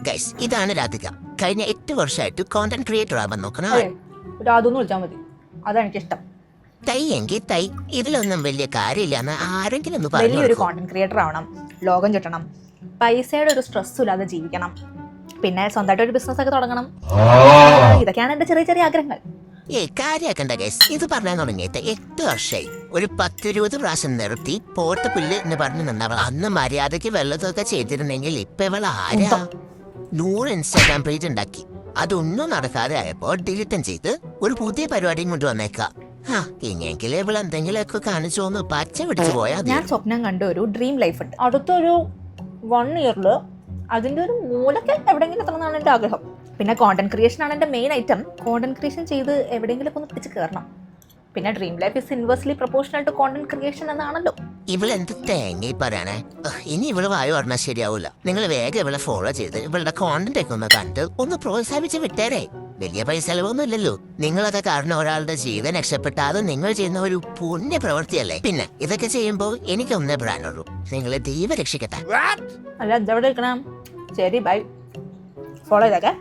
Guys ഇതാണ് രാധിക. കഴിഞ്ഞ 8 വർഷമായിട്ട് കോണ്ടന്റ് ക്രിയേറ്റർ ആവാൻ നോക്കണം. രാധുന്ന് വിളിച്ചാൽ മതി, അതാണ് എനിക്കിഷ്ടം. തൈ എങ്കിൽ തൈ, ഇതിലൊന്നും വലിയ കാര്യമില്ലാന്ന് ആരെങ്കിലും ഒന്ന് വലിയൊരു പറഞ്ഞു. കോണ്ടന്റ് ക്രിയേറ്റർ ആവണം, ലോകം ചുറ്റണം, പൈസയുടെ ഒരു സ്ട്രെസ്സും ഇല്ലാതെ ജീവിക്കണം, പിന്നെ സ്വന്തമായിട്ട് ഒരു ബിസിനസ് ഒക്കെ തുടങ്ങണം. ഇതൊക്കെയാണ് എന്റെ ചെറിയ ചെറിയ ആഗ്രഹങ്ങൾ. കാര്യാക്കണ്ട ഗൈസ്, ഇത് പറയാൻ തുടങ്ങിയിട്ട് 8 വർഷമായി. ഒരു 10-20 പ്രാവശ്യം നിർത്തി പോട്ട് പുല്ല് എന്ന് പറഞ്ഞു നിന്നവൾ അന്ന് മര്യാദക്ക് വെള്ളത്തൊക്കെ ചെയ്തിരുന്നെങ്കിൽ ഇപ്പൊ ഇവൾ ആരാ? 100 ഇൻസ്റ്റാഗ്രാം പേജ് ഉണ്ടാക്കി. അതൊന്നും നടക്കാതെ ആയപ്പോ ഡിലീറ്റും ചെയ്ത് ഒരു പുതിയ പരിപാടിയും കൊണ്ട് വന്നേക്കാം. ഇനിയെങ്കിലും ഇവൾ എന്തെങ്കിലുമൊക്കെ കാണിച്ചോന്ന് പച്ച പിടിച്ചു പോയാ. ഞാൻ സ്വപ്നം കണ്ട ഒരു ഡ്രീം ലൈഫ് ഉണ്ട്. അടുത്തൊരു 1 ഇയറില് അതിന്റെ ഒരു മൂലക്ക് എവിടെയെങ്കിലും എത്തണമെന്നാണ് എന്റെ ആഗ്രഹം. പിന്നെ കോണ്ടന്റ് ക്രിയേഷൻ ആണ് എന്റെ മെയിൻ ഐറ്റം. കോണ്ടന്റ് ക്രിയേഷൻ ചെയ്ത് എവിടെയെങ്കിലും ഒന്ന് പിടിച്ച് കയറണം. പിന്നെ dream life is inversely proportional to content creation എന്നാണല്ലോ. ഇവളെന്ത് തേങ്ങ പറയണേ. ഇനി ഇവള് വായു പറഞ്ഞാൽ ശരിയാവൂല. നിങ്ങൾ വേഗം ഇവളെ ഫോളോ ചെയ്ത് ഇവളുടെ കോണ്ടന്റ് ഒക്കെ ഒന്ന് കണ്ട് ഒന്ന് പ്രോത്സാഹിപ്പിച്ച് വിട്ടേരെ. വലിയ പൈസ ചെലവൊന്നും ഇല്ലല്ലോ. നിങ്ങളൊക്കെ കാരണം ഒരാളുടെ ജീവൻ രക്ഷപ്പെട്ട അത് നിങ്ങൾ ചെയ്യുന്ന ഒരു പുണ്യ പ്രവൃത്തിയല്ലേ. പിന്നെ ഇതൊക്കെ ചെയ്യുമ്പോൾ എനിക്കൊന്നേ പറയാനുള്ളൂ, നിങ്ങളെ ദൈവം രക്ഷിക്കട്ടെ. അല്ല, ഇതെവിടെ ഇരിക്കണം? ശരി, ബൈ. ഫോളോ ചെയ്തേക്കെ.